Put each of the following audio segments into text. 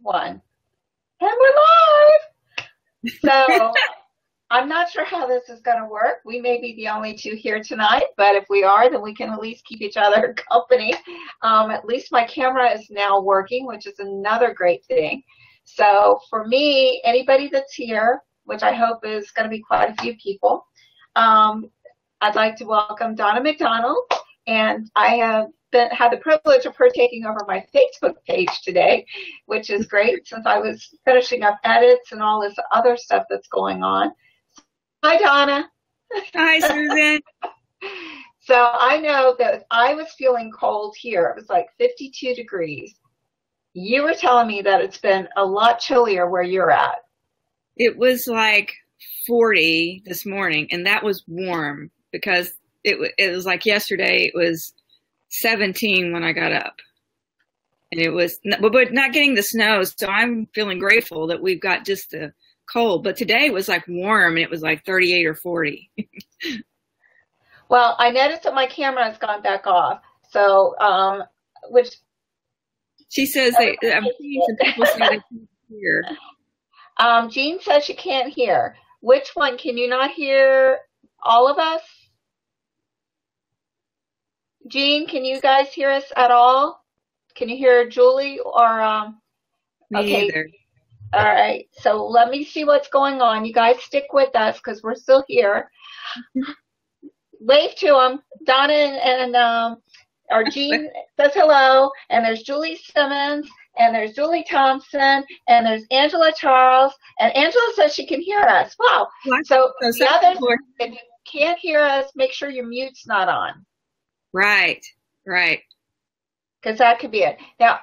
one. And we're live! So I'm not sure how this is going to work. We may be the only two here tonight, but if we are, then we can at least keep each other company. At least my camera is now working, which is another great thing. So for me, anybody that's here, which I hope is going to be quite a few people, I'd like to welcome Donna McDonald, and I have had the privilege of her taking over my Facebook page today, which is great since I was finishing up edits and all this other stuff that's going on. Hi, Donna. Hi, Susan. So I know that I was feeling cold here. It was like 52 degrees. You were telling me that it's been a lot chillier where you're at. It was like 40 this morning, and that was warm because it was like yesterday it was 17 when I got up. And it was, but not getting the snow, so I'm feeling grateful that we've got just the cold. But today it was like warm, and it was like 38 or 40. Well, I noticed that my camera has gone back off. So, which... She says I'm seeing some people say they can't hear. Jean says she can't hear. Which one? Can you not hear all of us? Jean, can you guys hear us at all? Can you hear Julie or Me either. All right. So let me see what's going on. You guys stick with us because we're still here. Wave to them. Donna and or Jean says hello, and there's Julie Simmons, and there's Julie Thompson, and there's Angela Charles, and Angela says she can hear us. Wow. So the others, if you can't hear us, make sure your mute's not on. Right, right. Because that could be it. Now,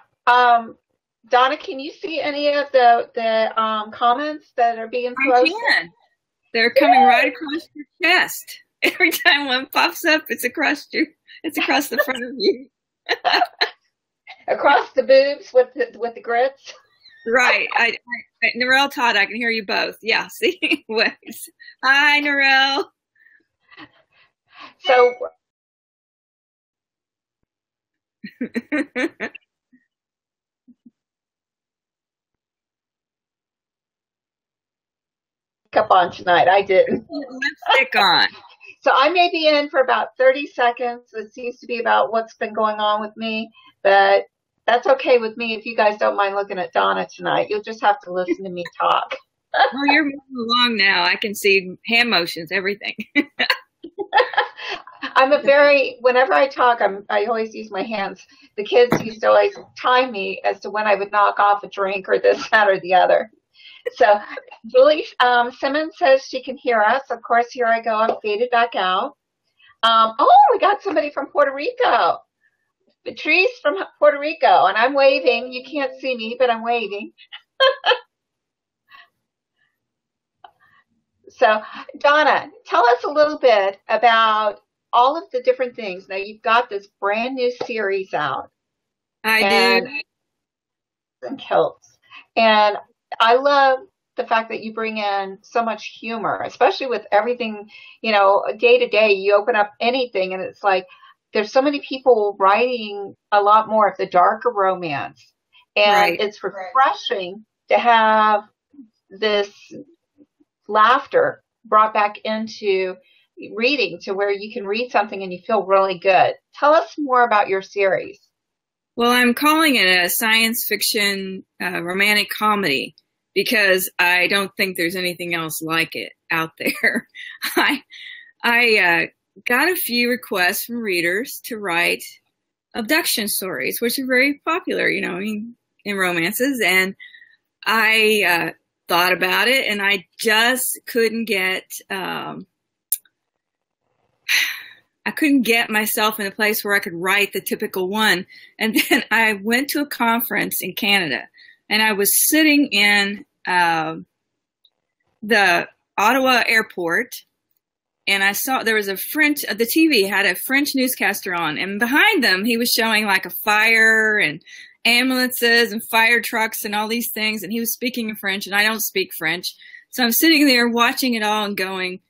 Donna, can you see any of the comments that are being posted? I can. They're coming right across your chest. Every time one pops up, it's across the front of you. Across the boobs with the grits. Right. Narelle, Todd, I can hear you both. Yeah. See. Hi, Narelle. So. Up on tonight. I didn't. Lipstick on. So I may be in for about 30 seconds. It seems to be about what's been going on with me, but that's okay with me if you guys don't mind looking at Donna tonight. You'll just have to listen to me talk. Well, you're moving along now. I can see hand motions, everything. Whenever I talk, I always use my hands. The kids used to always time me as to when I would knock off a drink or this, that, or the other. So Julie Simmons says she can hear us. Of course, here I go. I'm faded back out. We got somebody from Puerto Rico. Patrice from Puerto Rico. And I'm waving. You can't see me, but I'm waving. So, Donna, tell us a little bit about all of the different things. Now, you've got this brand new series out. I do. And kilts. And I love the fact that you bring in so much humor, especially with everything, day to day, you open up anything and it's like, there's so many people writing a lot more of the darker romance. And It's refreshing to have this laughter brought back into reading to where you can read something and you feel really good. Tell us more about your series. Well, I'm calling it a science fiction romantic comedy because I don't think there's anything else like it out there. I got a few requests from readers to write abduction stories, which are very popular, in romances. And I thought about it, and I just couldn't get I couldn't get myself in a place where I could write the typical one. And then I went to a conference in Canada, and I was sitting in the Ottawa airport, and I saw there was the TV had a French newscaster on, and behind them he was showing like a fire and ambulances and fire trucks and all these things, and he was speaking in French, and I don't speak French. So I'm sitting there watching it all and going,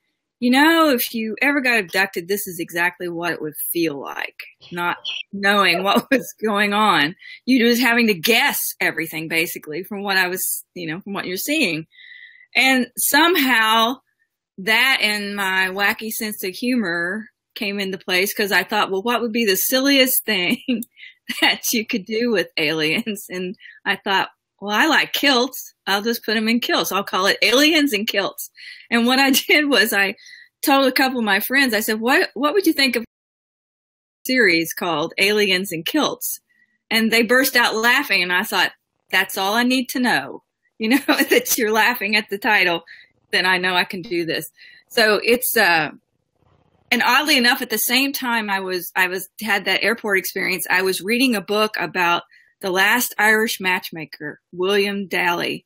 if you ever got abducted, this is exactly what it would feel like, not knowing what was going on. You just having to guess everything, basically, from what I was, from what you're seeing. And somehow that and my wacky sense of humor came into place, because I thought, well, what would be the silliest thing that you could do with aliens? And I thought, well, I like kilts. I'll just put them in kilts. I'll call it Aliens and Kilts. And what I did was I told a couple of my friends, I said, what would you think of a series called Aliens and Kilts? And they burst out laughing. And I thought, that's all I need to know. That you're laughing at the title, then I know I can do this. So it's, and oddly enough, at the same time I had that airport experience, I was reading a book about the last Irish matchmaker, William Daly.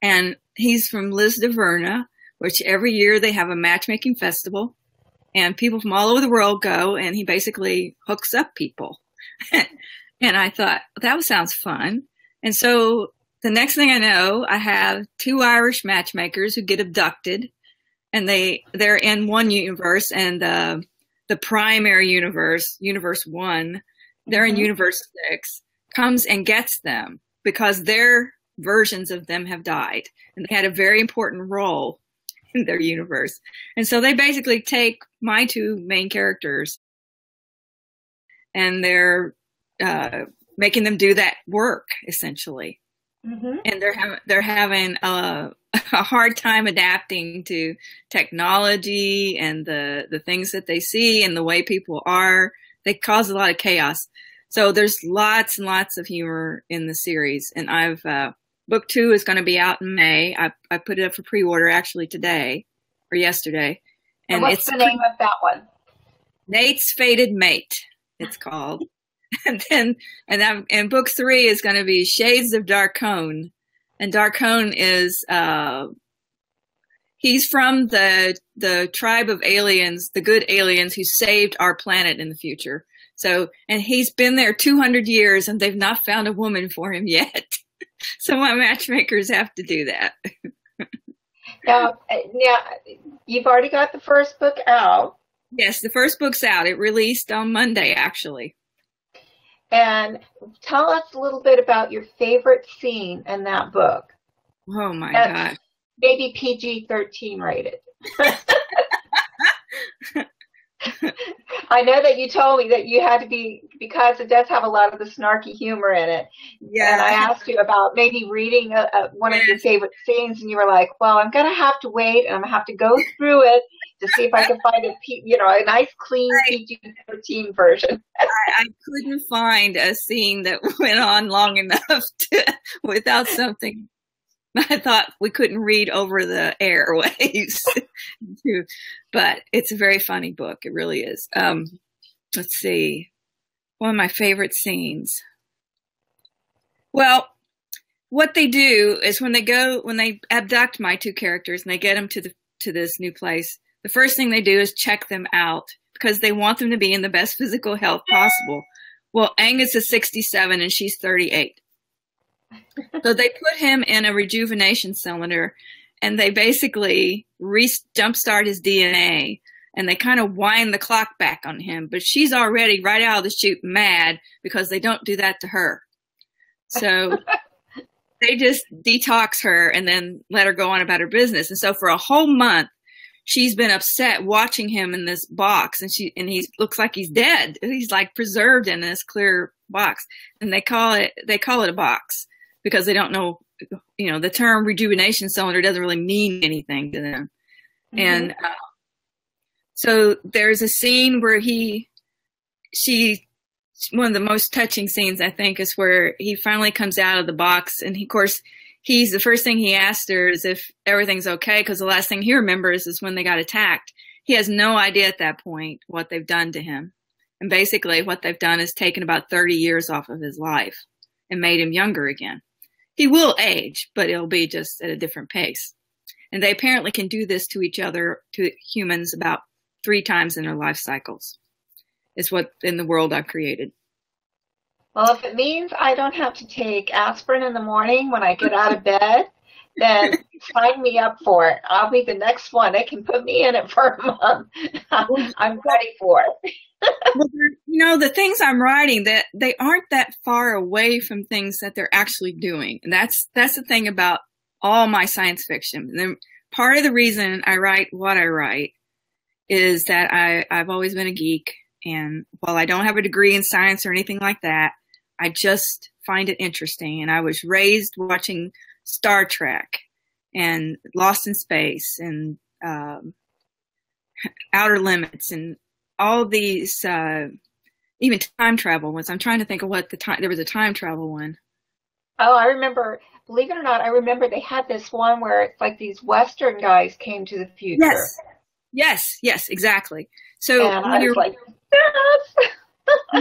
And he's from Lisdoonvarna, which every year they have a matchmaking festival. And people from all over the world go, and he basically hooks up people. And I thought, that sounds fun. And so the next thing I know, I have 2 Irish matchmakers who get abducted. And they're in one universe, and the primary universe, Universe 1, they're in Universe 6, comes and gets them because their versions of them have died. And they had a very important role in their universe. And so they basically take my 2 main characters, and they're making them do that work, essentially. Mm-hmm. And they're having a hard time adapting to technology and the things that they see and the way people are. They cause a lot of chaos. So there's lots and lots of humor in the series. And book 2 is going to be out in May. I put it up for pre-order actually today or yesterday. And what's the name of that one? Nate's Fated Mate, it's called. And book 3 is going to be Shades of Darkone. And Darkone is, he's from the tribe of aliens, the good aliens who saved our planet in the future. So, and he's been there 200 years and they've not found a woman for him yet. So my matchmakers have to do that. Now, you've already got the first book out. Yes, the first book's out. It released on Monday, actually. And tell us a little bit about your favorite scene in that book. Oh, my God. Maybe PG-13 rated. I know that you told me that you had to be, because it does have a lot of the snarky humor in it. Yeah. And I asked you about maybe reading one of your favorite scenes, and you were like, well, I'm going to have to wait, and I'm going to have to go through it to see if I can find a nice, clean PG-13 version. I couldn't find a scene that went on long enough without something. I thought we couldn't read over the airwaves. But it's a very funny book. It really is. Let's see. One of my favorite scenes. Well, what they do is when they abduct my 2 characters and they get them to this new place, the first thing they do is check them out because they want them to be in the best physical health possible. Well, Angus is 67 and she's 38. So they put him in a rejuvenation cylinder, and they basically jumpstart his DNA, and they kind of wind the clock back on him. But she's already right out of the chute mad because they don't do that to her. So they just detox her and then let her go on about her business. And so for a whole month, she's been upset watching him in this box, and he looks like he's dead. He's like preserved in this clear box, and they call it a box because they don't know, the term rejuvenation cylinder doesn't really mean anything to them. Mm-hmm. And so there's a scene where one of the most touching scenes, I think, is where he finally comes out of the box, and of course, the first thing he asked her is if everything's okay, because the last thing he remembers is when they got attacked. He has no idea at that point what they've done to him. And basically what they've done is taken about 30 years off of his life and made him younger again. He will age, but it'll be just at a different pace. And they apparently can do this to each other, to humans, about 3 times in their life cycles. Is what in the world I've created. Well, if it means I don't have to take aspirin in the morning when I get out of bed, then sign me up for it. I'll be the next one. They can put me in it for a month. I'm ready for it. Well, you know, the things I'm writing, that they aren't that far away from things that they're actually doing. And that's the thing about all my science fiction. And then part of the reason I write what I write is that I've always been a geek. And while I don't have a degree in science or anything like that, I just find it interesting. And I was raised watching Star Trek and Lost in Space and Outer Limits and all these, even time travel ones. I'm trying to think of what there was a time travel one. Oh, I remember, believe it or not, I remember they had this one where it's like these Western guys came to the future. Yes, exactly. So and I was like, yes.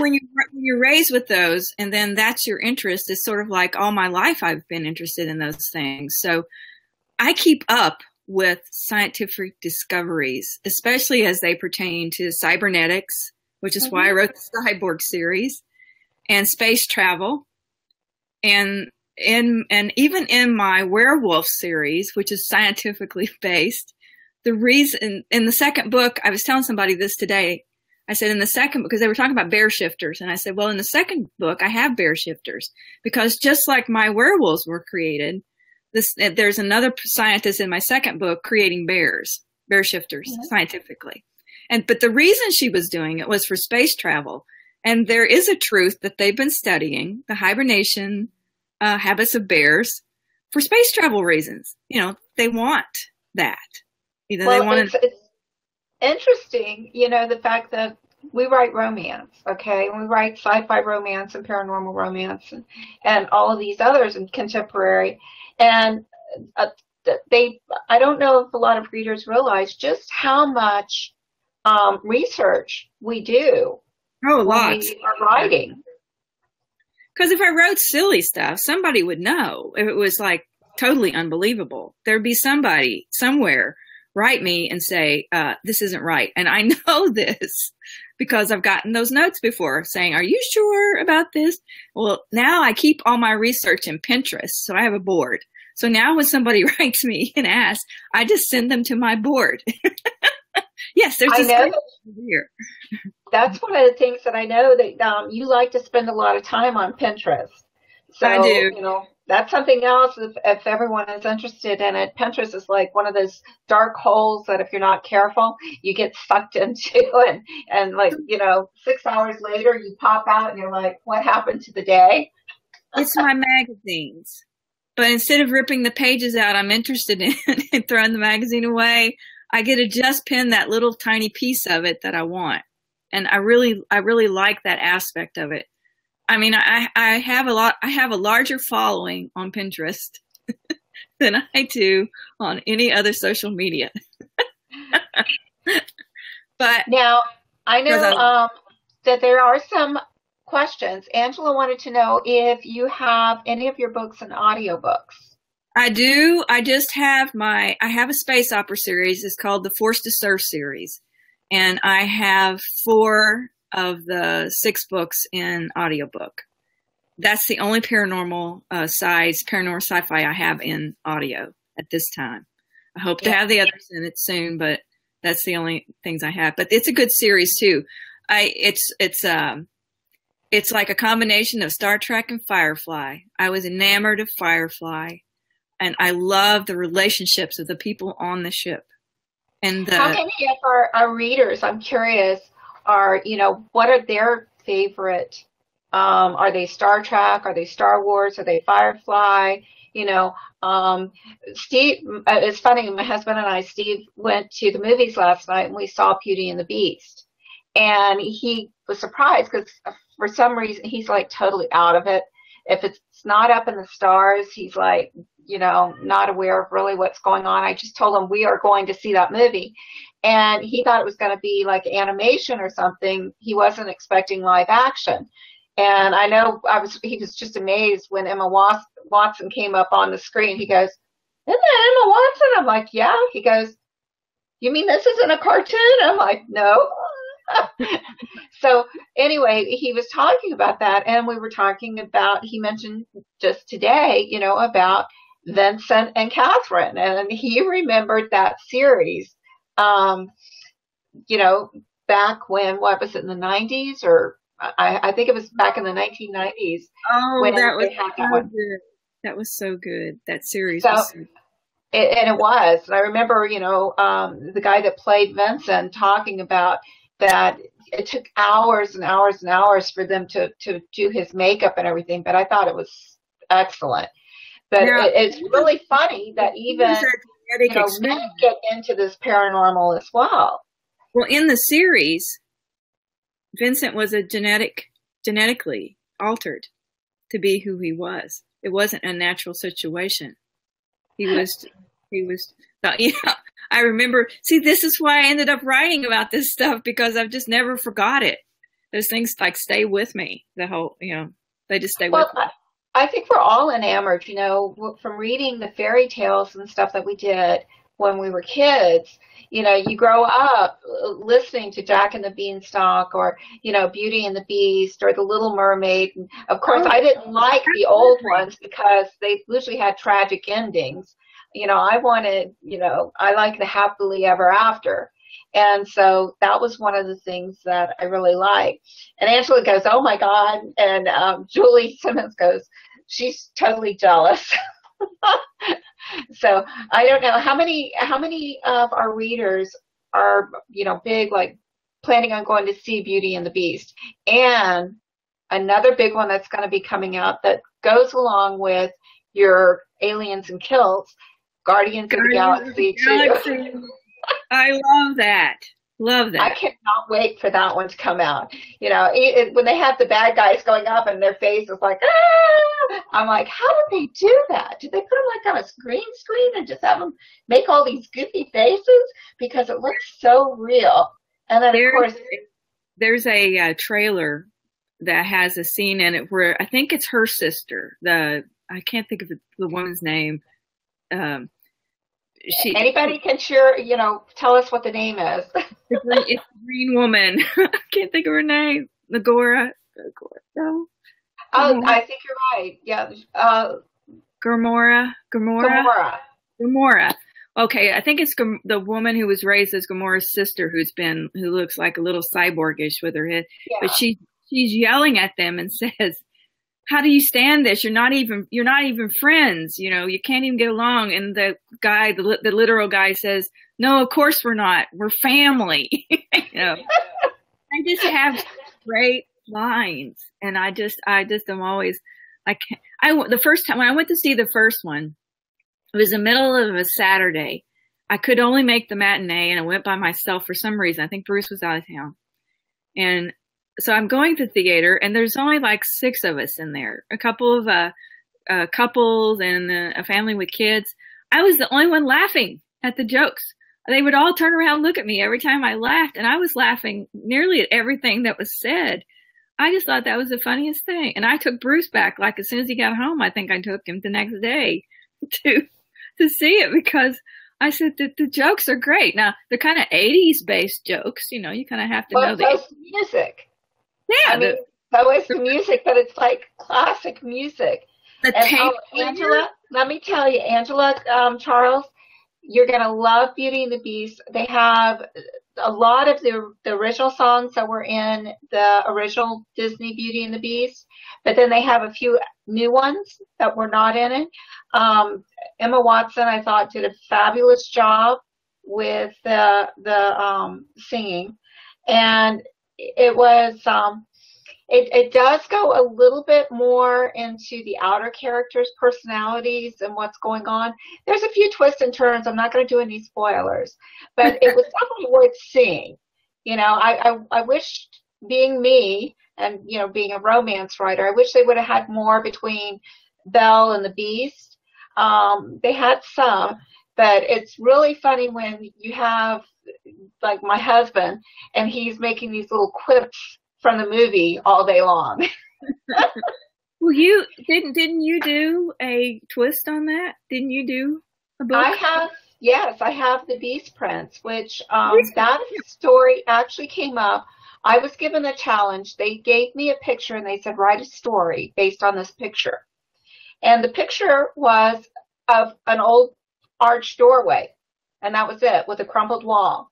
when you're raised with those, and then that's your interest, it's sort of like all my life I've been interested in those things. So I keep up with scientific discoveries, especially as they pertain to cybernetics, which is why I wrote the Cyborg series, and space travel, and even in my werewolf series, which is scientifically based. The reason in the second book, I was telling somebody this today. I said in the second, because they were talking about bear shifters, and I said, well, in the second book, I have bear shifters because just like my werewolves were created, there's another scientist in my second book creating bear shifters scientifically. But the reason she was doing it was for space travel. And there is a truth that they've been studying, the hibernation habits of bears for space travel reasons. You know, they want that. Either well, they want it's interesting, you know, the fact that we write romance, okay? And we write sci-fi romance and paranormal romance and all of these others in contemporary. And I don't know if a lot of readers realize just how much research we do. Oh, lots. We are writing. Because if I wrote silly stuff, somebody would know. If it was like totally unbelievable, there'd be somebody somewhere write me and say, this isn't right. And I know this because I've gotten those notes before saying, are you sure about this? Well, now I keep all my research in Pinterest. So I have a board. So now when somebody writes me and asks, I just send them to my board. Yes, there's this here. That's one of the things that I know that you like to spend a lot of time on Pinterest. So, I do. You know, that's something else if everyone is interested in it. Pinterest is like one of those dark holes that if you're not careful, you get sucked into and like, you know, 6 hours later you pop out and you're like, what happened to the day? It's my magazines. But instead of ripping the pages out I'm interested in and throwing the magazine away, I get to just pin that little tiny piece of it that I want. And I really like that aspect of it. I mean, I have a larger following on Pinterest than I do on any other social media. But now I know that there are some questions. Angela wanted to know if you have any of your books in audiobooks. I do. I have a space opera series. It's called the Forced to Surf series. And I have 4 of the 6 books in audiobook. That's the only paranormal sci-fi I have in audio at this time. I hope to have the others in it soon, but that's the only things I have. But it's a good series too. It's like a combination of Star Trek and Firefly. I was enamored of Firefly, and I love the relationships of the people on the ship. And how many of our readers, I'm curious, are, you know, what are their favorite? Are they Star Trek? Are they Star Wars? Are they Firefly? You know, Steve, it's funny, my husband and I, Steve, went to the movies last night and we saw Beauty and the Beast. And he was surprised because for some reason he's like totally out of it. If it's not up in the stars, he's like, you know, not aware of really what's going on. I just told him we are going to see that movie. And he thought it was going to be like animation or something. He wasn't expecting live action. And I know he was just amazed when Emma Watson came up on the screen. He goes, isn't that Emma Watson? I'm like, yeah. He goes, you mean this isn't a cartoon? I'm like, no. So anyway, he was talking about that, and we were talking about, he mentioned just today, you know, about Vincent and Catherine, and he remembered that series. Um, you know, back when, what was it, in the 90s, or I think it was back in the 1990s Oh, when that was they had that so one. good. That was so good. That series So, was so good. and it was. And I remember, the guy that played Vincent talking about that it took hours and hours and hours for them to do his makeup and everything, but I thought it was excellent. But Now, it's really funny that it was even, a genetic men experiment. get into this paranormal as well. Well, in the series, Vincent was genetically altered to be who he was. It wasn't a natural situation. He was, I remember, see, this is why I ended up writing about this stuff, because I've just never forgot it. Those things like stay with me, they just stay with me. I think we're all enamored, from reading the fairy tales and stuff that we did when we were kids. You grow up listening to Jack and the Beanstalk, or, Beauty and the Beast, or The Little Mermaid. And of course, I didn't like the old ones because they usually had tragic endings. I wanted, I like the happily ever after. And so that was one of the things that I really liked. And Angela goes, "Oh my God." And Julie Simmons goes, "She's totally jealous." So I don't know how many of our readers are, big, like planning on going to see Beauty and the Beast. And another big one that's going to be coming out that goes along with your aliens and kilts, Guardians of the Galaxy 2. I love that. Love that. I cannot wait for that one to come out. When they have the bad guys going up and their face is like, ah! I'm like, how did they do that? Did they put them like on a green screen and just have them make all these goofy faces? Because it looks so real. And then, of course, there's a trailer that has a scene in it where I think it's her sister. I can't think of the woman's name. Anybody can tell us what the name is. It's the green woman. I can't think of her name. Nagora. No. Oh, I think you're right. Yeah. Gamora. Okay, I think it's the woman who was raised as Gamora's sister, who looks like a little cyborgish with her head. Yeah. But she's yelling at them and says, "How do you stand this? You're not even friends. You can't even get along." And the guy, the literal guy, says, "No, of course we're not. We're family." I just have great lines, and I just am always, the first time when I went to see the first one, it was the middle of a Saturday. I could only make the matinee, and I went by myself for some reason. I think Bruce was out of town, and so I'm going to the theater, and there's only like 6 of us in there. A couple of couples and a family with kids. I was the only one laughing at the jokes. They would all turn around and look at me every time I laughed, and I was laughing nearly at everything that was said. I just thought that was the funniest thing. And I took Bruce back, like as soon as he got home, I think I took him the next day to see it, because I said that the jokes are great. Now, they're kind of 80s based jokes, you kind of have to know the music. Yeah. So is the music, but it's like classic music. Angela, let me tell you, Charles, you're going to love Beauty and the Beast. They have a lot of the original songs that were in the original Disney Beauty and the Beast, but then they have a few new ones that were not in it. Emma Watson, I thought, did a fabulous job with the singing, and it was it does go a little bit more into the outer characters' personalities and what's going on. There's a few twists and turns. I'm not going to do any spoilers, but it was definitely worth seeing. I wish, being me and, being a romance writer, I wish they would have had more between Belle and the Beast. They had some, but it's really funny when you have, like, my husband, and he's making these little quips from the movie all day long. Well, didn't you do a twist on that? Didn't you do a book? I have The Beast Prince, which that story actually came up. I was given a challenge. They gave me a picture and they said, write a story based on this picture. And the picture was of an old arched doorway, and that was it, with a crumbled wall.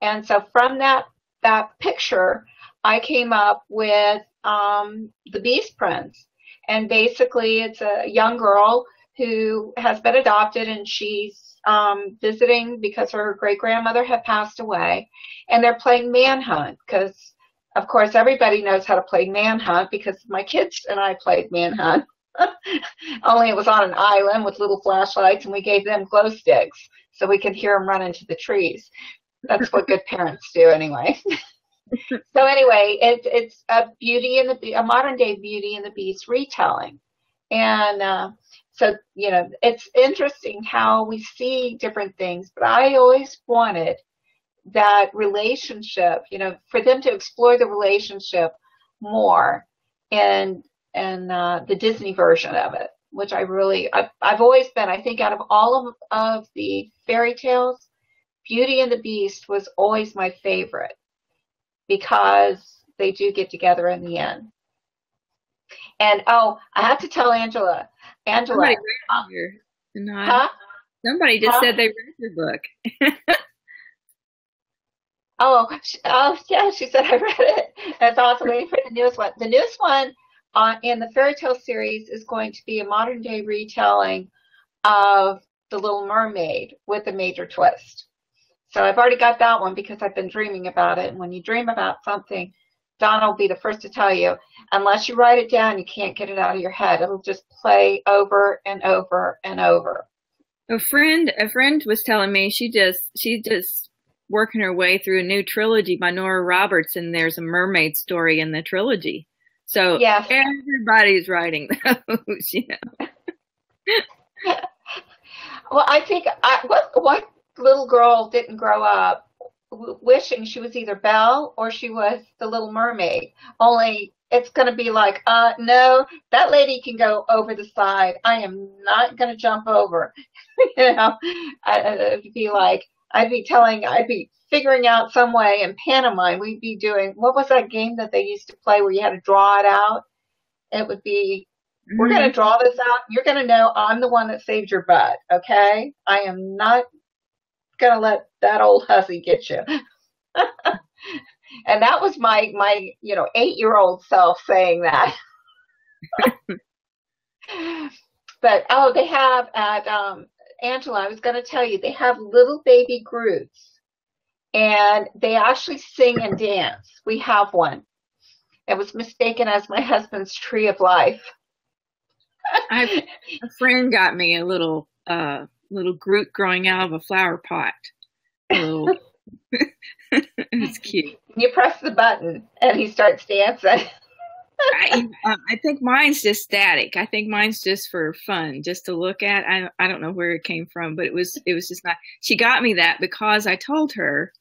And so from that picture, I came up with the Beast Prince. And basically, it's a young girl who has been adopted, and she's visiting because her great-grandmother had passed away. And they're playing manhunt because, of course, everybody knows how to play manhunt because my kids and I played manhunt. Only it was on an island with little flashlights, and we gave them glow sticks so we could hear them run into the trees. That's what good parents do anyway. So anyway, it's a modern day Beauty and the Beast retelling. And so, it's interesting how we see different things, but I always wanted that relationship, for them to explore the relationship more in the Disney version of it, which I've always been, I think out of all of the fairy tales, Beauty and the Beast was always my favorite because they do get together in the end. And I have to tell Angela, Somebody just said they read your book. Yeah, she said I read it. That's awesome. Waiting for the newest one. The newest one in the fairy tale series is going to be a modern day retelling of The Little Mermaid with a major twist. So I've already got that one because I've been dreaming about it. And when you dream about something, Donna will be the first to tell you, unless you write it down, you can't get it out of your head. It'll just play over and over and over. A friend was telling me she just working her way through a new trilogy by Nora Roberts, and there's a mermaid story in the trilogy. So yes. Everybody's writing those, Well, I think what little girl didn't grow up wishing she was either Belle or she was the Little Mermaid. Only it's going to be like, no, that lady can go over the side. I am not going to jump over. I'd be figuring out some way in pantomime. We'd be doing, what was that game that they used to play where you had to draw it out? It would be, we're going to draw this out. You're going to know I'm the one that saved your butt. Okay. I am not going to let that old hussy get you. And that was my 8-year-old self saying that. But they have at Angela, I was going to tell you, they have little baby Groots, and they actually sing and dance. We have one. It was mistaken as my husband's tree of life. A friend got me a little Groot growing out of a flower pot. It's cute. You press the button and he starts dancing. I think mine's just static. I think mine's just for fun, just to look at. I don't know where it came from, but it was just not. She got me that because I told her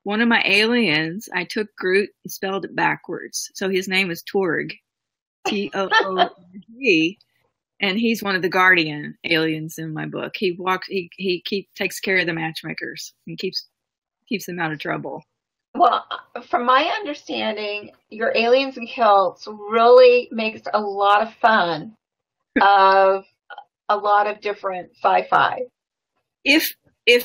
one of my aliens, I took Groot and spelled it backwards. So his name is Torg, Toorg, and he's one of the guardian aliens in my book. He takes care of the matchmakers and keeps them out of trouble. Well, from my understanding, your aliens and kilts really makes a lot of fun of a lot of different sci-fi. If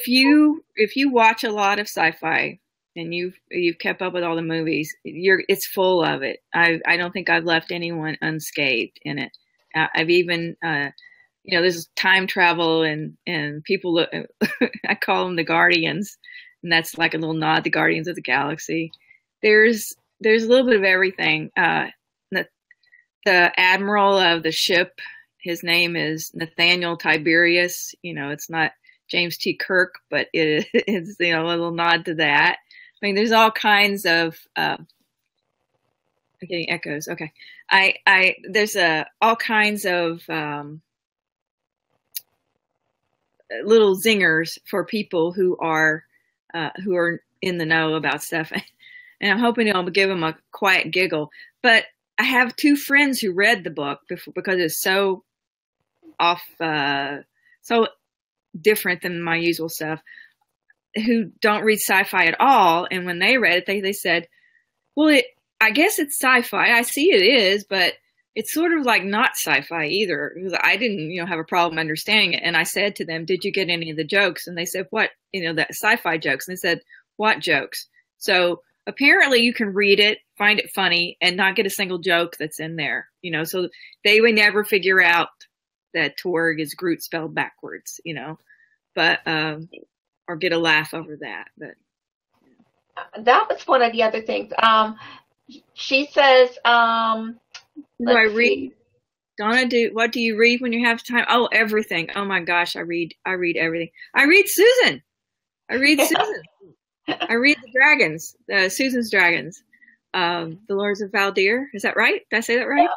you watch a lot of sci-fi and you've kept up with all the movies, it's full of it. I don't think I've left anyone unscathed in it. I've even there's time travel and people look. I call them the Guardians. And that's like a little nod to Guardians of the Galaxy. There's a little bit of everything. The admiral of the ship, his name is Nathaniel Tiberius. It's not James T. Kirk, but it's a little nod to that. I mean, there's all kinds of. I'm getting echoes. Okay, there's all kinds of little zingers for people who are in the know about stuff. And I'm hoping it'll give them a quiet giggle. But I have 2 friends who read the book because it's so so different than my usual stuff, who don't read sci-fi at all. And when they read it, they said, well, I guess it's sci-fi. I see it is, but it's sort of like not sci-fi either, because I didn't, have a problem understanding it. And I said to them, "Did you get any of the jokes?" And they said, "What?" That sci-fi jokes. And they said, "What jokes?" So apparently you can read it, find it funny, and not get a single joke that's in there. So they would never figure out that Torg is Groot spelled backwards. But or get a laugh over that. But that was one of the other things. She says, do I read? Donna, what do you read when you have time? Oh, everything. Oh my gosh, I read everything. I read Susan. I read the dragons, Susan's dragons, the Lords of Valdir. Is that right? Did I say that right?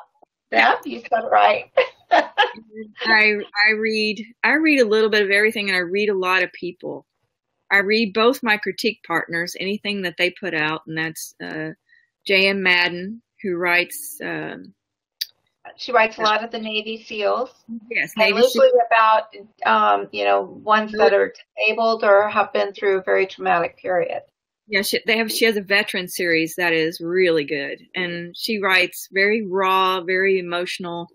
Yeah, you said it right. I read a little bit of everything, and I read a lot of people. I read both my critique partners, anything that they put out, and that's J.M. Madden, who writes. She writes a lot of the Navy SEALs. Yes, and usually about ones that are disabled or have been through a very traumatic period. Yeah, she has a veteran series that is really good, and she writes very raw, very emotional.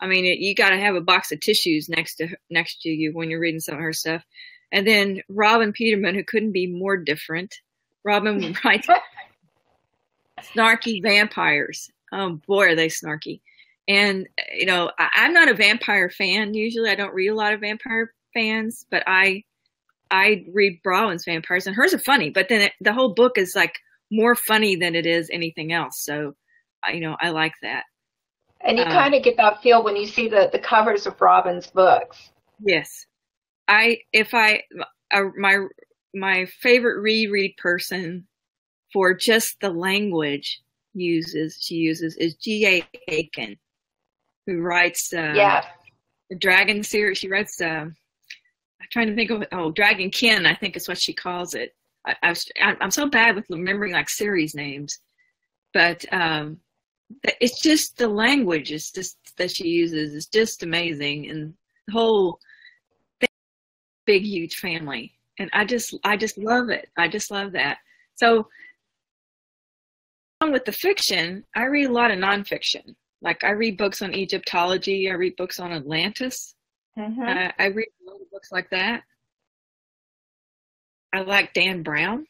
I mean, you got to have a box of tissues next to you when you're reading some of her stuff. And then Robin Peterman, who couldn't be more different. Robin writes snarky vampires. Oh boy, are they snarky. And, I'm not a vampire fan. Usually I don't read a lot of vampire fans, but I read Robin's vampires, and hers are funny, but then the whole book is like more funny than it is anything else. So, I like that. And you kind of get that feel when you see the covers of Robin's books. Yes. My favorite reread person for just the language she uses is G.A. Aiken, who writes the Dragon series. She writes I'm trying to think of it. Oh, Dragon Kin, I think is what she calls it. I'm so bad with remembering like series names, but it's just the language is just that she uses is just amazing, and the whole big huge family, and I just love it. I just love that. So along with the fiction, I read a lot of nonfiction. Like I read books on Egyptology, I read books on Atlantis. Mm-hmm. I read a lot of books like that. I like Dan Brown.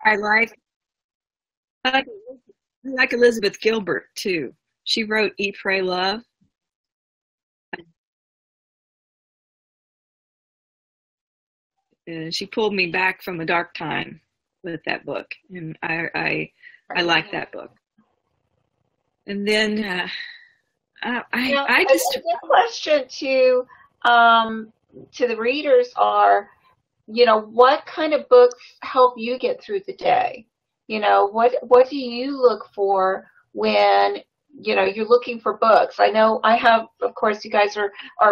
I like Elizabeth Gilbert too. She wrote Eat, Pray, Love. She pulled me back from a dark time with that book, and I like that book. And then I just a good question to the readers are, what kind of books help you get through the day? What do you look for when you're looking for books? I know I have, of course, you guys are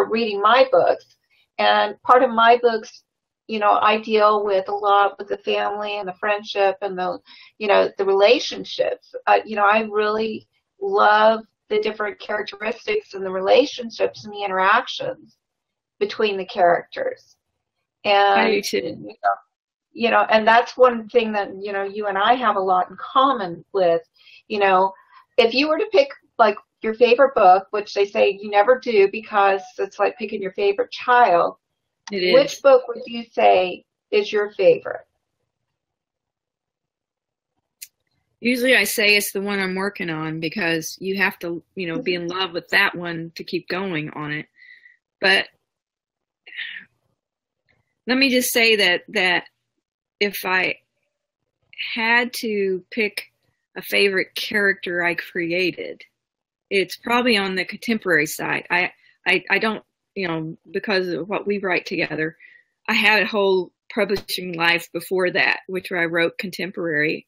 reading my books, and part of my books, I deal with a lot with the family and the friendship and the relationships. I really love the different characteristics and the relationships and the interactions between the characters. And I do too. And that's one thing that you and I have a lot in common with. If you were to pick like your favorite book, which they say you never do because it's like picking your favorite child. It is. Which book would you say is your favorite? Usually I say it's the one I'm working on because you have to, be in love with that one to keep going on it. But let me just say that if I had to pick a favorite character I created, it's probably on the contemporary side. I don't, because of what we write together, I had a whole publishing life before that, which where I wrote contemporary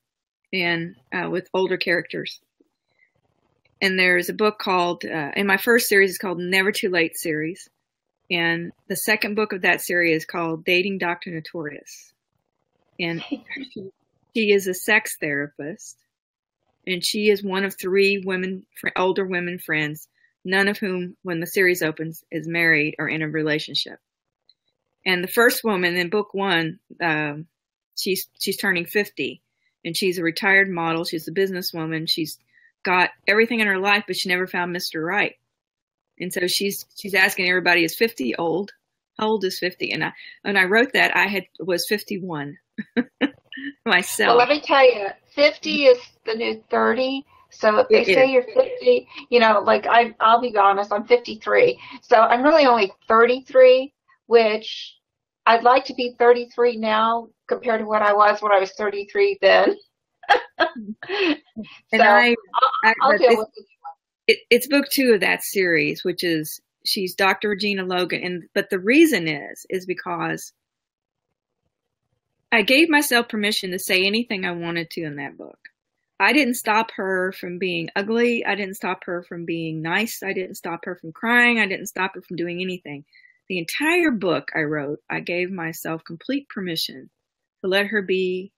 and with older characters. And there's a book called, in my first series is called Never Too Late series. And the second book of that series is called Dating Dr. Notorious. And she is a sex therapist. and she is one of three older women friends, none of whom, when the series opens, is married or in a relationship. And the first woman in book one, she's turning 50, and she's a retired model. She's a businesswoman. She's got everything in her life, but she never found Mr. Right. And so she's asking everybody, is 50 old? How old is 50? And when I wrote that, was 51 myself. Well, let me tell you, 50 is the new 30. So if they say you're 50, like I'll be honest, I'm 53. So I'm really only 33, which I'd like to be 33 now compared to what I was when I was 33 then. And I'll deal with it. It's book 2 of that series, which is she's Dr. Regina Logan. But the reason is because I gave myself permission to say anything I wanted to in that book. I didn't stop her from being ugly. I didn't stop her from being nice. I didn't stop her from crying. I didn't stop her from doing anything. The entire book I wrote, I gave myself complete permission to let her be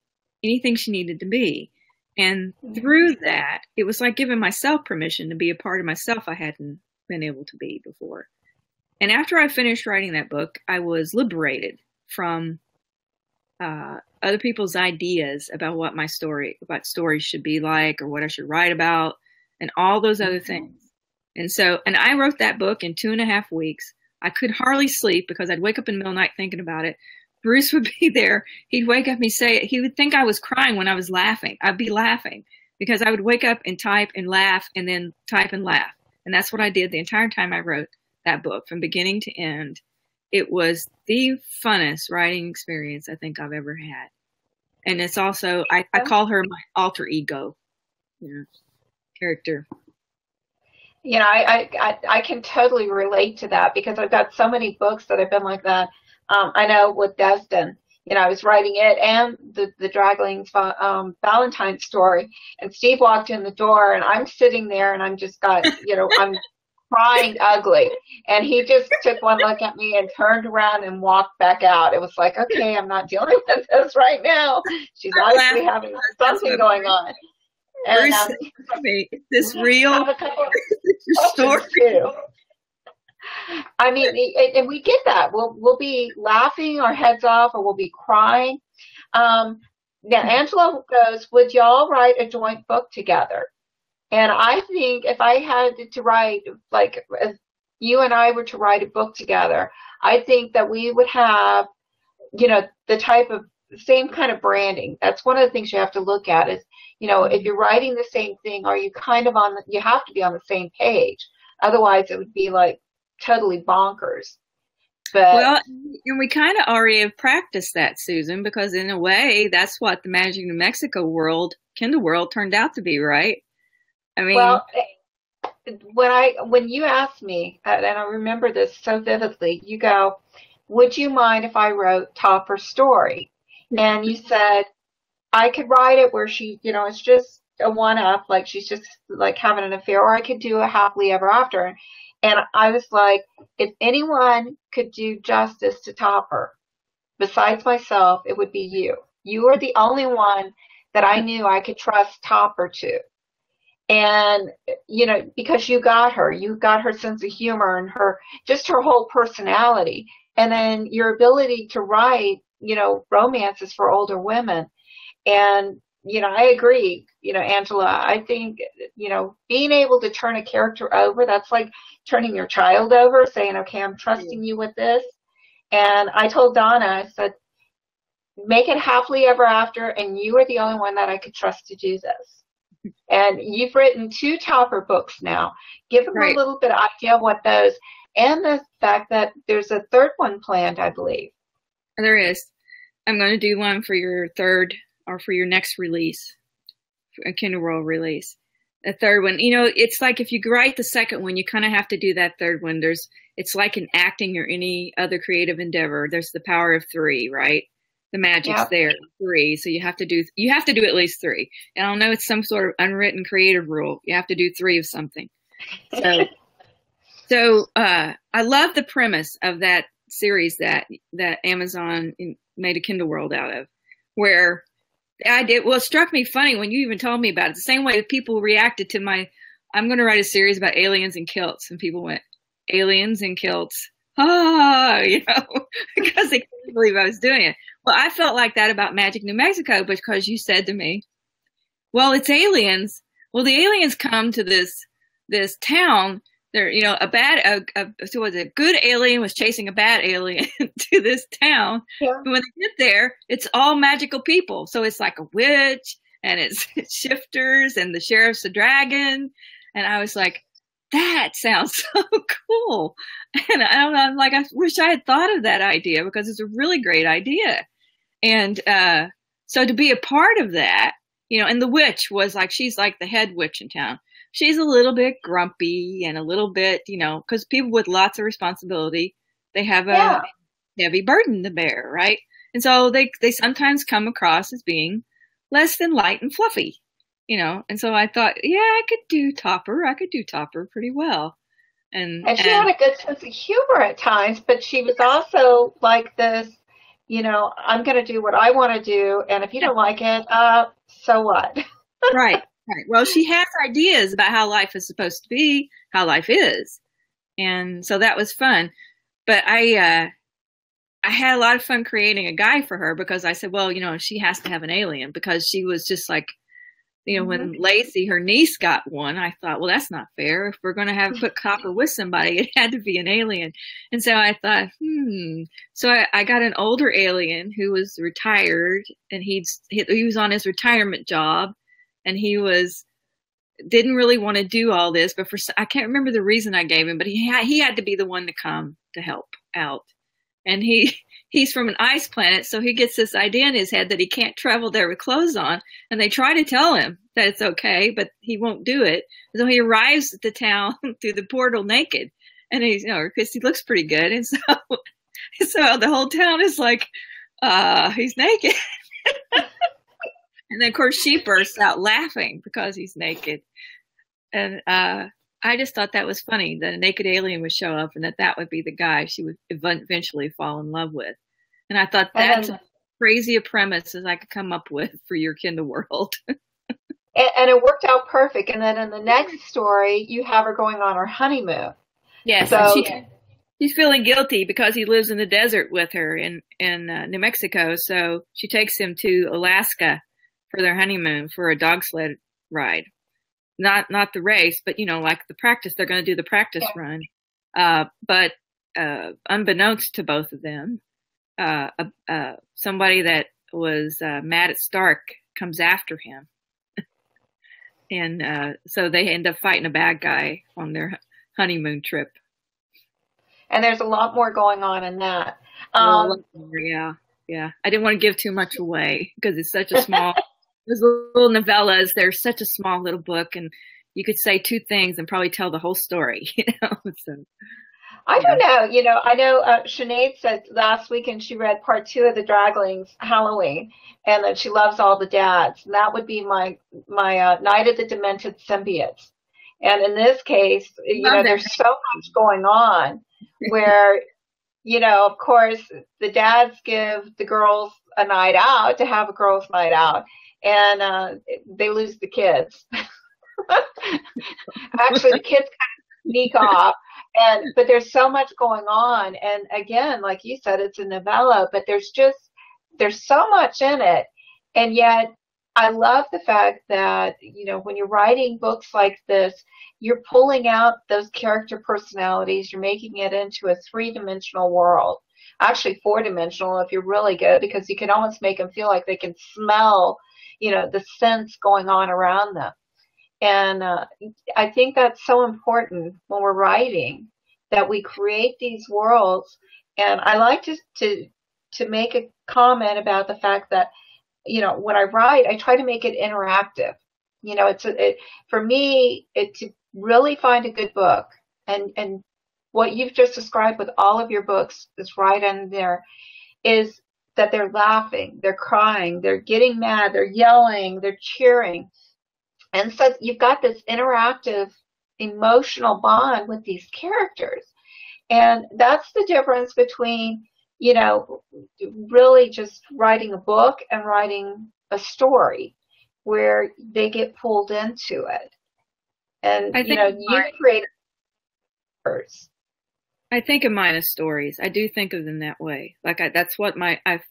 anything she needed to be. And through that, it was like giving myself permission to be a part of myself I hadn't been able to be before. And after I finished writing that book, I was liberated from other people's ideas about what stories should be like, or what I should write about, and all those other things. And I wrote that book in 2.5 weeks. I could hardly sleep because I'd wake up in the middle of the night thinking about it. Bruce would be there. He'd wake up and he'd say, he would think I was crying when I was laughing. I'd be laughing because I would wake up and type and laugh and then type and laugh. And that's what I did the entire time I wrote that book from beginning to end. It was the funnest writing experience I think I've ever had. And it's also, I call her my alter ego character. I can totally relate to that because I've got so many books that have been like that. I know with Destin, I was writing it and the Draglings Valentine story, and Steve walked in the door and I'm sitting there and I'm just I'm crying ugly. And he just took one look at me and turned around and walked back out. It was like, okay, I'm not dealing with this right now. She's obviously having something going on. And is this real? Have a couple of story too. I mean, and we get that. We'll be laughing our heads off, or we'll be crying. Now, Angela goes, would y'all write a joint book together? And I think if I had to write, like if you and I were to write a book together, I think that we would have, the type of same kind of branding. That's one of the things you have to look at is, if you're writing the same thing, are you kind of you have to be on the same page. Otherwise it would be like totally bonkers. But and we kind of already have practiced that, Susan, because in a way, that's what the Magic New Mexico world, Kindle world, turned out to be, right? I mean, well, when you asked me, and I remember this so vividly, you go, would you mind if I wrote Topper's story? And you said, I could write it where she, it's just a one-up, like she's just like having an affair, or I could do a happily ever after. And I was like, if anyone could do justice to Topper besides myself, it would be you. You are the only one that I knew I could trust Topper to. And, because you got her sense of humor and her whole personality. And then your ability to write, romances for older women. And, I agree, Angela, I think, being able to turn a character over, that's like turning your child over, saying, okay, I'm trusting you with this. And I told Donna, I said, make it happily ever after, and you are the only one that I could trust to do this. And you've written 2 Topper books now. Give them a little bit of idea of what those, and the fact that there's a 3rd one planned, I believe. There is. I'm going to do one for your 3rd or for your next release, a Kindle World release. The 3rd one, it's like if you write the 2nd one, you kind of have to do that 3rd one. It's like in acting or any other creative endeavor. There's the power of 3, right? The magic's there, 3. So you have to do at least 3. And I don't know, it's some sort of unwritten creative rule. You have to do 3 of something. So I love the premise of that series that Amazon made a Kindle World out of, where I did. Well, it struck me funny when you even told me about it. The same way that people reacted to I'm going to write a series about aliens and kilts, and people went, aliens and kilts. Because they couldn't believe I was doing it. Well, I felt like that about Magic New Mexico because you said to me, well, it's aliens. Well, the aliens come to this town. They're, a good alien was chasing a bad alien to this town. Yeah. But when they get there, it's all magical people. So it's like a witch and it's shifters and the sheriff's a dragon. And I was like, that sounds so cool. And I'm like, I wish I had thought of that idea because it's a really great idea. And so to be a part of that, and the witch was like, she's like the head witch in town. She's a little bit grumpy and a little bit, because people with lots of responsibility, they have a heavy burden to bear, right? And so they sometimes come across as being less than light and fluffy. And so I thought, I could do Topper. I could do Topper pretty well. And she had a good sense of humor at times, but she was also like this, I'm going to do what I want to do. And if you don't like it, so what? Right. Well, she has ideas about how life is supposed to be, how life is. And so that was fun. But I had a lot of fun creating a guy for her because I said, well, she has to have an alien because she was just like, when Lacey, her niece, got one, I thought, well, that's not fair. If we're going to put Copper with somebody, it had to be an alien. And so I thought, So I got an older alien who was retired, and he was on his retirement job, and he didn't really want to do all this, but I can't remember the reason I gave him, but he had to be the one to come to help out. And he's from an ice planet, so he gets this idea in his head that he can't travel there with clothes on. And they try to tell him that it's okay, but he won't do it. So he arrives at the town through the portal naked, and he's, because he looks pretty good. And so the whole town is like, he's naked. And then, of course, she bursts out laughing because he's naked. And I just thought that was funny that a naked alien would show up and that would be the guy she would eventually fall in love with. And I thought that's as crazy a premise as I could come up with for your Kindle world. And it worked out perfect. And then in the next story, you have her going on her honeymoon. Yes. So she's feeling guilty because he lives in the desert with her in New Mexico. So she takes him to Alaska for their honeymoon for a dog sled ride. Not the race, but, like the practice, they're going to do the practice run. But unbeknownst to both of them, somebody that was mad at Stark comes after him. And so they end up fighting a bad guy on their honeymoon trip. And there's a lot more going on in that. Yeah. I didn't want to give too much away because it's such a small... Those little novellas, they're such a small little book, and you could say two things and probably tell the whole story. So, I don't know. I know Sinead said last weekend she read part 2 of the Draglings Halloween, and that she loves all the dads. And that would be my Night of the Demented Symbiotes. And in this case, there's so much going on where, of course, the dads give the girls a night out to have a girls' night out. And they lose the kids. Actually, the kids kind of sneak off. But there's so much going on. And again, like you said, it's a novella, but there's so much in it. And yet I love the fact that, when you're writing books like this, you're pulling out those character personalities. You're making it into a 3-dimensional world. Actually 4-dimensional if you're really good, because you can almost make them feel like they can smell the sense going on around them. And I think that's so important when we're writing, that we create these worlds. And I like to make a comment about the fact that, when I write, I try to make it interactive. For me, to really find a good book, and what you've just described with all of your books is right in there, is that they're laughing, they're crying, they're getting mad, they're yelling, they're cheering. And so you've got this interactive emotional bond with these characters. And that's the difference between, really just writing a book and writing a story where they get pulled into it. And, I you think know, you create words. I think of mine as stories. I do think of them that way. Like that's what I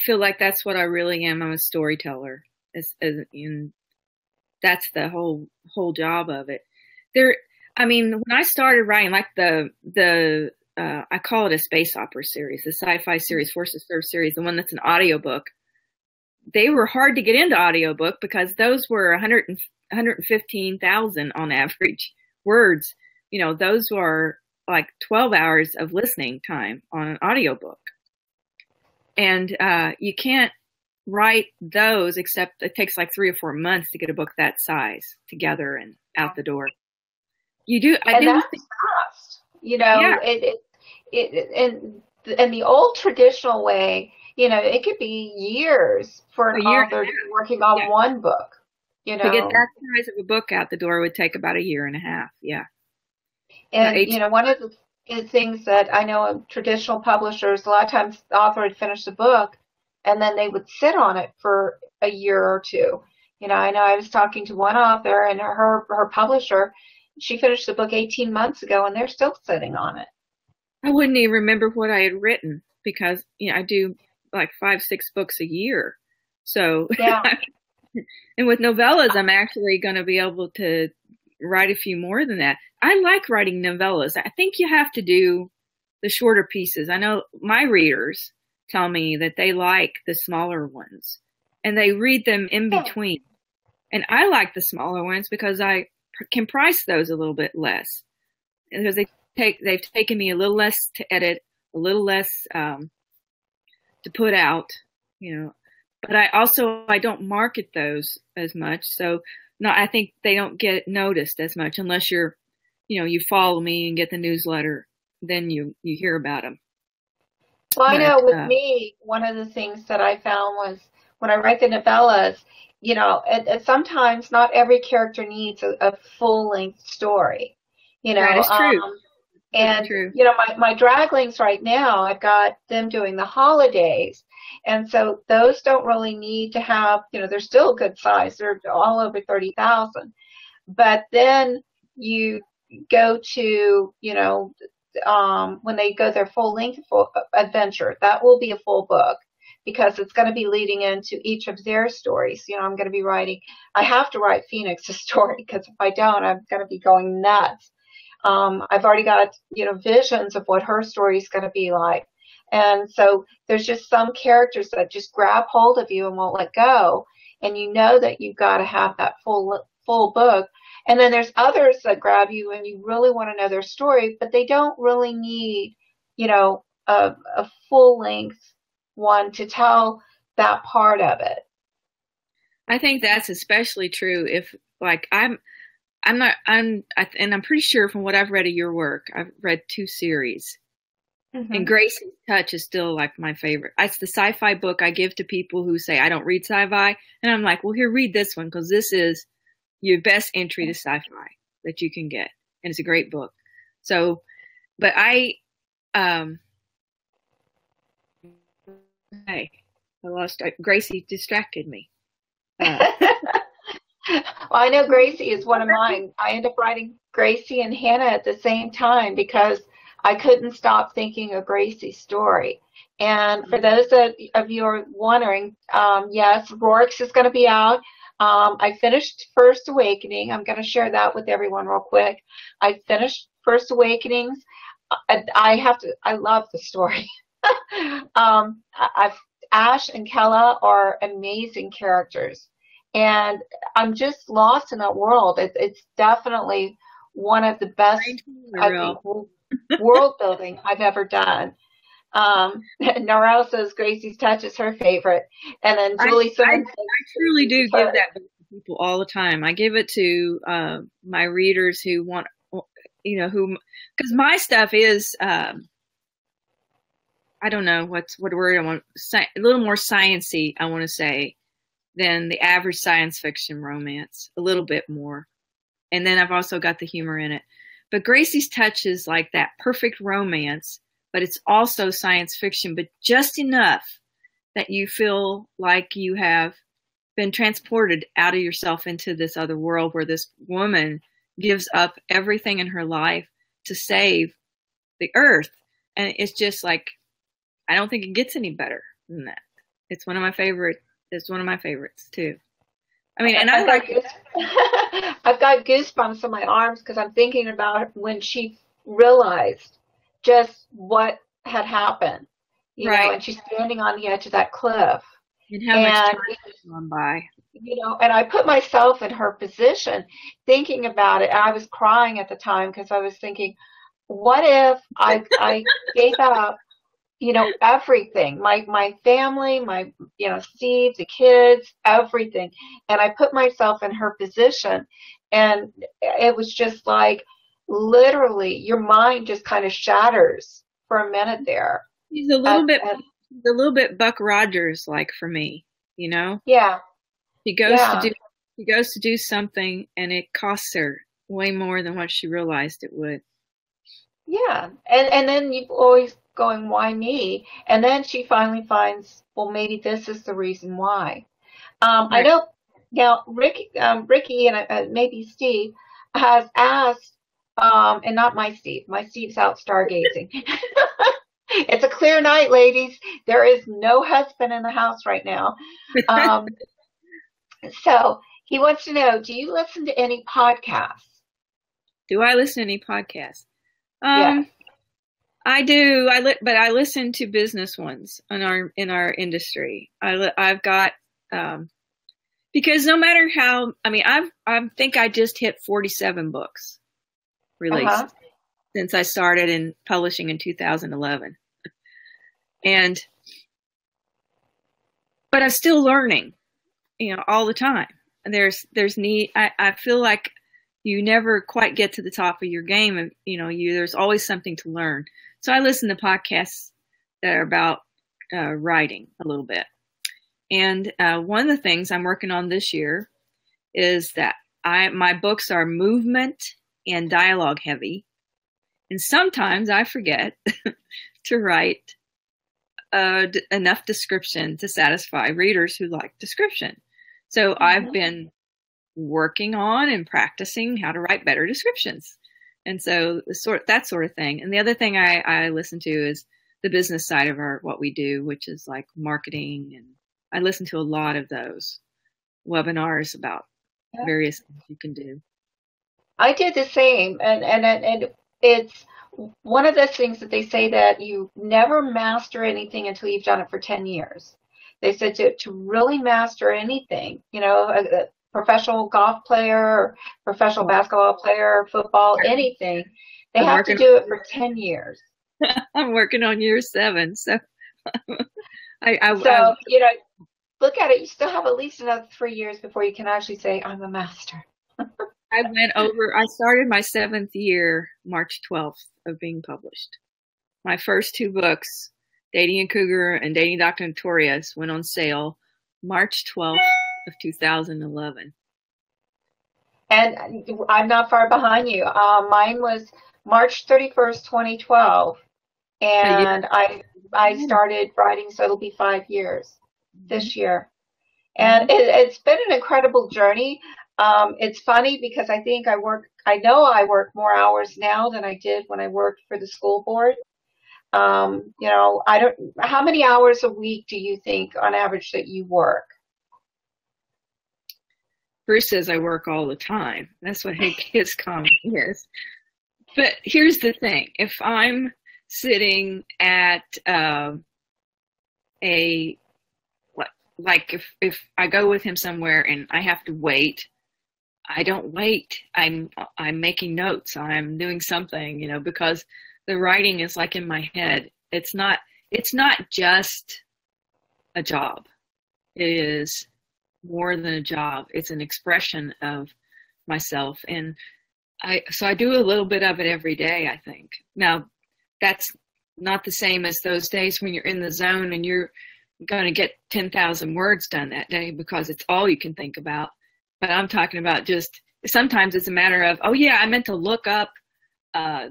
feel like that's what I really am. I'm a storyteller. And that's the whole job of it. I mean, when I started writing, like I call it a space opera series, the sci-fi series, Force to Serve series, the one that's an audiobook. They were hard to get into audiobook because those were 115,000 on average words. You know, those were like 12 hours of listening time on an audiobook. And you can't write those except it takes like 3 or 4 months to get a book that size together and out the door. You do. And that's fast. You know, yeah. in the old traditional way, you know, it could be years for an author to be working on one book. You know, to get that size of a book out the door would take about 1.5 years. Yeah. And, you know, one of the things that I know of traditional publishers, a lot of times the author would finish the book and then they would sit on it for a year or two. You know I was talking to one author and her publisher, she finished the book 18 months ago and they're still sitting on it. I wouldn't even remember what I had written because, you know, I do like 5-6 books a year. So, yeah. And with novellas, I'm actually going to be able to write a few more than that. I like writing novellas. I think you have to do the shorter pieces. I know my readers tell me that they like the smaller ones and they read them in between. And I like the smaller ones because I can price those a little bit less because they've taken me a little less to edit, a little less to put out, you know. But I don't market those as much, so I think they don't get noticed as much unless you follow me and get the newsletter, then you hear about them. Well, I know with me, one of the things that I found was when I write the novellas, you know, sometimes not every character needs a full-length story. You know, that is true. And, you know, my draglings right now, I've got them doing the holidays. And so those don't really need to have, you know, they're still a good size. They're all over 30,000. But then you go to, you know, when they go their full length adventure, that will be a full book because it's going to be leading into each of their stories. You know, I'm going to be I have to write Phoenix's story because if I don't, I'm going to be going nuts. I've already got, you know, visions of what her story is going to be like. And so there's just some characters that just grab hold of you and won't let go. And you know that you've got to have that full book. And then there's others that grab you and you really want to know their story, but they don't really need, you know, a full length one to tell that part of it. I think that's especially true if, like, and I'm pretty sure from what I've read of your work, I've read 2 series. Mm-hmm. And Gracie's Touch is still like my favorite. It's the sci-fi book I give to people who say, I don't read sci-fi. And I'm like, well, here, read this one because this is your best entry to sci-fi that you can get. And it's a great book. So, but Gracie distracted me. Well, I know Gracie is one of mine. I end up writing Gracie and Hannah at the same time because I couldn't stop thinking of Gracie's story. And for those of you who are wondering, yes, Rorke's is going to be out. I finished First Awakening. I'm going to share that with everyone real quick. I finished First Awakenings. I love the story. Ash and Kella are amazing characters. And I'm just lost in that world. It's definitely one of the best, I think, world building I've ever done. Norel says Gracie's Touch is her favorite. And then Julie Simmons. I truly do give that to people all the time. I give it to my readers who want, you know, because my stuff is, I don't know what word I want, a little more sciencey, I want to say, than the average science fiction romance, a little bit more. And then I've also got the humor in it. But Gracie's Touch is like that perfect romance, but it's also science fiction, but just enough that you feel like you have been transported out of yourself into this other world where this woman gives up everything in her life to save the earth. And it's just like, I don't think it gets any better than that. It's one of my favorites too. I mean, and I've got goosebumps on my arms because I'm thinking about when she realized just what had happened, you know, and she's standing on the edge of that cliff. And how much time has gone by. You know, and I put myself in her position thinking about it. And I was crying at the time because I was thinking, what if I gave up, you know, everything, my family, my, you know, Steve, the kids, everything. And I put myself in her position, and it was just like, literally, your mind just kind of shatters for a minute there. He's a little bit Buck Rogers like for me, you know? Yeah. She goes to do something, and it costs her way more than what she realized it would. Yeah. And then you always going, why me? And then she finally finds, well, maybe this is the reason why. I know now Ricky and maybe Steve has asked, and not my Steve. My Steve's out stargazing. It's a clear night, ladies. There is no husband in the house right now. So he wants to know, do you listen to any podcasts? Do I listen to any podcasts? Yeah. I do. But I listen to business ones in our industry. I've got, because no matter how, I mean, I think I just hit 47 books released since I started in publishing in 2011. But I'm still learning, you know, all the time. And there's need. I feel like you never quite get to the top of your game, and you know, there's always something to learn. So I listen to podcasts that are about writing a little bit. And one of the things I'm working on this year is that my books are movement and dialogue heavy, and sometimes I forget to write enough description to satisfy readers who like description. So I've been working on and practicing how to write better descriptions. And so that sort of thing. And the other thing I listen to is the business side of what we do, which is like marketing. And I listen to a lot of those webinars about various things you can do. I did the same. And it's one of those things that they say that you never master anything until you've done it for 10 years. They said to really master anything, you know, a professional golf player, professional basketball player, football, anything, they have to do it for 10 years. I'm working on year 7. So, you know, look at it. You still have at least another 3 years before you can actually say, I'm a master. I started my 7th year, March 12th of being published. My first 2 books, Dating a Cougar and Dating Dr. Notorious, went on sale March 12th of 2011. And I'm not far behind you. Mine was March 31st, 2012. And I started writing, so it'll be 5 years this year. And it's been an incredible journey. It's funny because I know I work more hours now than I did when I worked for the school board. You know, how many hours a week do you think on average that you work? Bruce says I work all the time. That's what his comment is. But here's the thing. If I'm sitting at if I go with him somewhere and I have to wait, I don't wait. I'm making notes. I'm doing something, you know, because the writing is like in my head. It's not just a job. It is more than a job. It's an expression of myself. And I do a little bit of it every day, I think. Now, that's not the same as those days when you're in the zone and you're going to get 10,000 words done that day because it's all you can think about. But I'm talking about just, sometimes it's a matter of, oh yeah, I meant to look up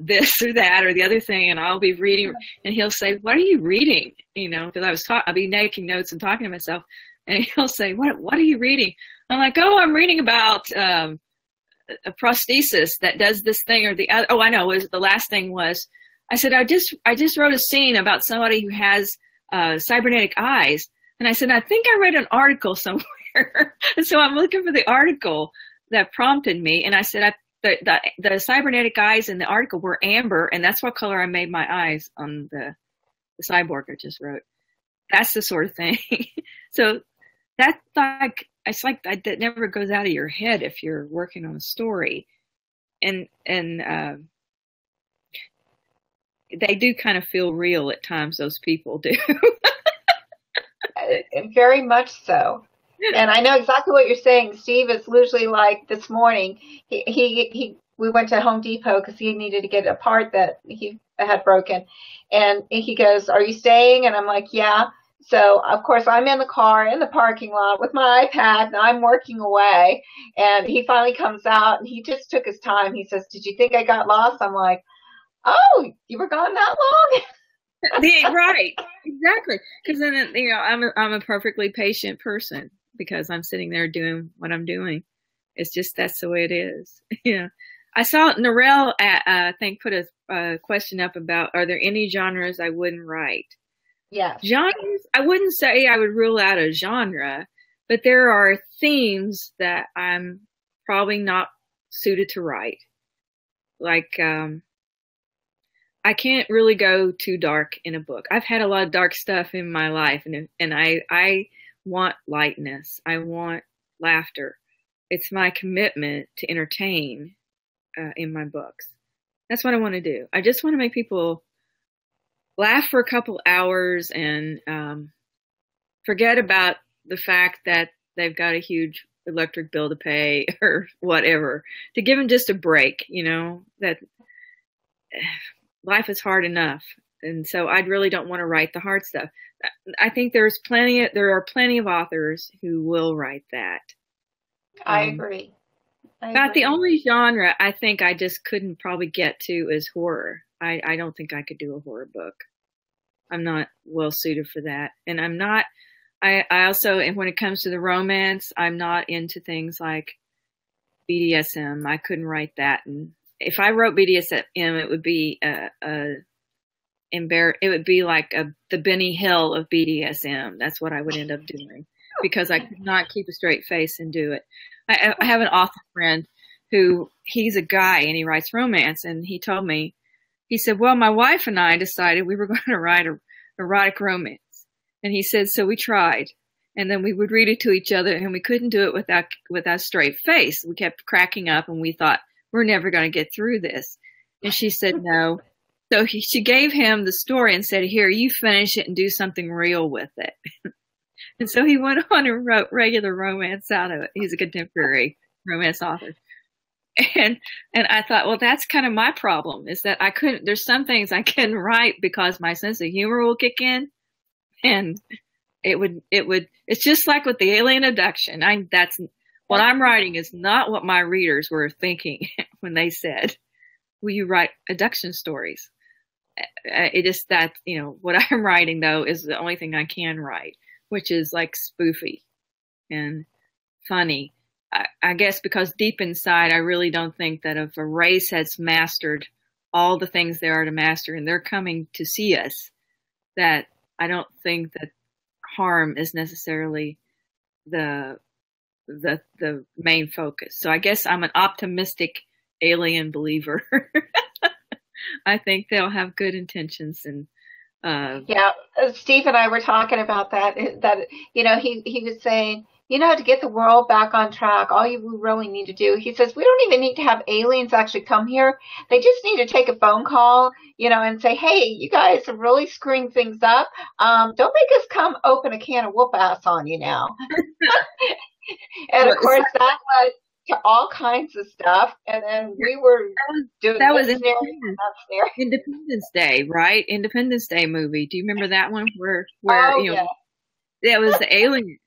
this or that or the other thing, and I'll be reading, and he'll say, what are you reading? You know, because I'll be making notes and talking to myself, and he'll say, what are you reading? I'm like, oh, I'm reading about a prosthesis that does this thing or the other. Oh, I know. The last thing was, I said, I just wrote a scene about somebody who has cybernetic eyes. And I said, I think I read an article somewhere. And so I'm looking for the article that prompted me. And I said, the cybernetic eyes in the article were amber, and that's what color I made my eyes on the cyborg I just wrote. That's the sort of thing. So that's like, it's like that never goes out of your head if you're working on a story. And they do kind of feel real at times, those people do. Very much so. And I know exactly what you're saying. Steve is usually like this morning. We went to Home Depot because he needed to get a part that he had broken. And he goes, "Are you staying?" And I'm like, "Yeah." So, of course, I'm in the car in the parking lot with my iPad, and I'm working away. And he finally comes out, and he just took his time. He says, "Did you think I got lost?" I'm like, "Oh, you were gone that long?" Yeah, right, exactly. Because then, I'm a perfectly patient person because I'm sitting there doing what I'm doing. It's just that's the way it is. I saw Narelle, I think, put a question up about, are there any genres I wouldn't write? Yeah. Genres, I wouldn't say I would rule out a genre, but there are themes that I'm probably not suited to write. Like, I can't really go too dark in a book. I've had a lot of dark stuff in my life, and I want lightness. I want laughter. It's my commitment to entertain in my books. That's what I want to do. I just want to make people laugh for a couple hours and forget about the fact that they've got a huge electric bill to pay or whatever. To give them just a break, that life is hard enough. And so I really don't want to write the hard stuff. I think there are plenty of authors who will write that. I agree. About the only genre I think I just couldn't probably get to is horror. I don't think I could do a horror book. I'm not well suited for that. And I'm not, I also, and when it comes to the romance, I'm not into things like BDSM. I couldn't write that. And if I wrote BDSM, it would be it would be like the Benny Hill of BDSM. That's what I would end up doing because I could not keep a straight face and do it. I have an author friend who, he's a guy and he writes romance, and he told me, he said, well, my wife and I decided we were going to write an erotic romance. And he said, so we tried, and then we would read it to each other, and we couldn't do it without a straight face. We kept cracking up, and we thought, we're never going to get through this. And she said, no. So she gave him the story and said, here, you finish it and do something real with it. And so he went on and wrote regular romance out of it. He's a contemporary romance author. And I thought, well, that's kind of my problem, is that there's some things I couldn't write because my sense of humor will kick in. And it's just like with the alien abduction. What I'm writing is not what my readers were thinking when they said, will you write abduction stories? It just that, what I'm writing though is the only thing I can write, which is like spoofy and funny. I guess because deep inside, I really don't think that if a race has mastered all the things there are to master and they're coming to see us, that I don't think that harm is necessarily the main focus. So I guess I'm an optimistic alien believer. I think they'll have good intentions and yeah, Steve and I were talking about that he was saying, to get the world back on track, all you really need to do, he says, we don't even need to have aliens actually come here. They just need to take a phone call, and say, hey, you guys are really screwing things up. Don't make us come open a can of whoop ass on you now. And of course that led to all kinds of stuff. And then we were doing that was Independence Day, right? Independence Day movie. Do you remember that one where yeah. That was the alien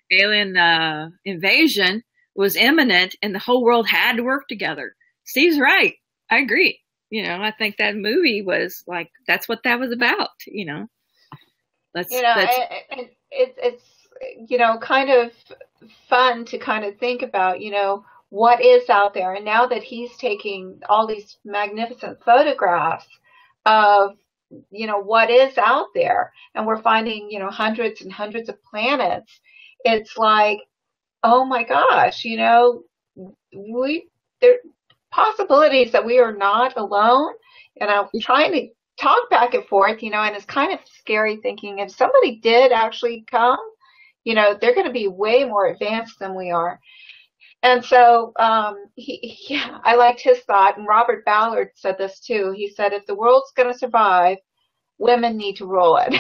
invasion was imminent and the whole world had to work together. Steve's right. I agree. I think that movie was like, that's what that was about, kind of fun to kind of think about, what is out there. And now that he's taking all these magnificent photographs of, what is out there, and we're finding, hundreds and hundreds of planets, it's like, oh my gosh, there possibilities that we are not alone. And I'm trying to talk back and forth, and it's kind of scary thinking if somebody did actually come, they're going to be way more advanced than we are. And so, I liked his thought. And Robert Ballard said this too. He said, if the world's going to survive, women need to rule it.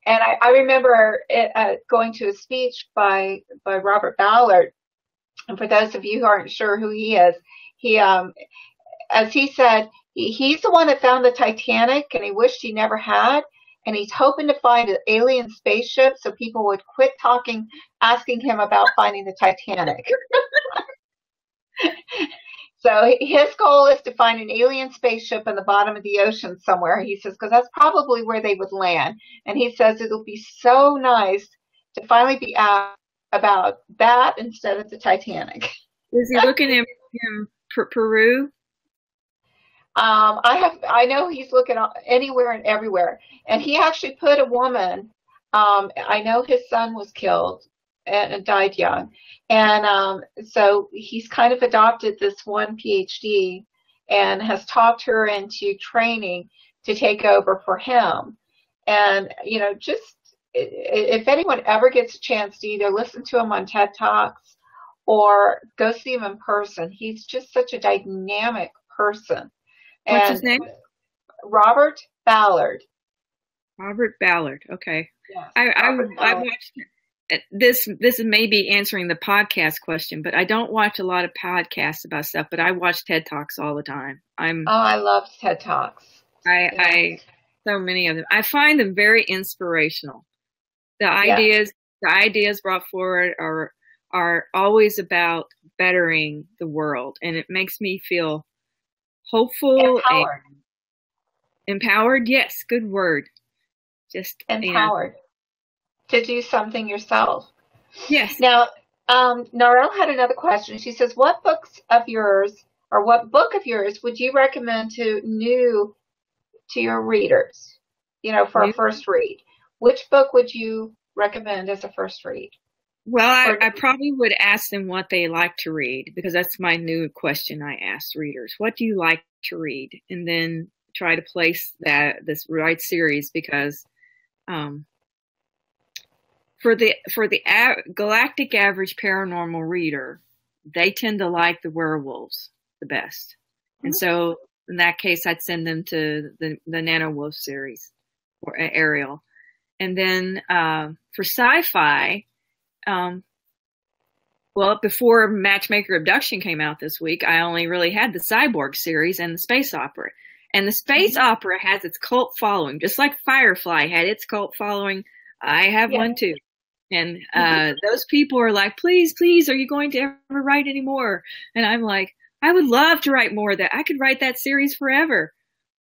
And I remember going to a speech by Robert Ballard. And for those of you who aren't sure who he is, he, as he said, he's the one that found the Titanic, and he wished he never had. And he's hoping to find an alien spaceship so people would quit asking him about finding the Titanic. So his goal is to find an alien spaceship in the bottom of the ocean somewhere, he says, because that's probably where they would land. And he says it'll be so nice to finally be asked about that instead of the Titanic. Is he looking in Peru? I know he's looking anywhere and everywhere. And he actually put a woman, I know his son was killed and died young. And so he's kind of adopted this one PhD and has talked her into training to take over for him. And, just if anyone ever gets a chance to either listen to him on TED Talks or go see him in person, he's just such a dynamic person. What's his name? Robert Ballard. Robert Ballard. Okay. Yes, I watched this. This may be answering the podcast question, but I don't watch a lot of podcasts about stuff. But I watch TED Talks all the time. I love TED Talks. So many of them. I find them very inspirational. The ideas brought forward are always about bettering the world, and it makes me feel hopeful, empowered. Yes, good word. Just empowered to do something yourself. Yes. Now, Narelle had another question. She says, what book of yours would you recommend to your readers, for a first read? Which book would you recommend as a first read? Well, I probably would ask them what they like to read, because that's my new question I ask readers. What do you like to read? And then try to place this right series, because for the galactic average paranormal reader, they tend to like the werewolves the best. Mm-hmm. And so in that case, I'd send them to the Nano Wolf series or Ariel. And then for sci-fi, well, before Matchmaker Abduction came out this week, I only really had the Cyborg series and the space opera. And the space opera has its cult following, just like Firefly had its cult following. I have one too. And those people are like, please, are you going to ever write any more? And I'm like, I would love to write more of that. I could write that series forever.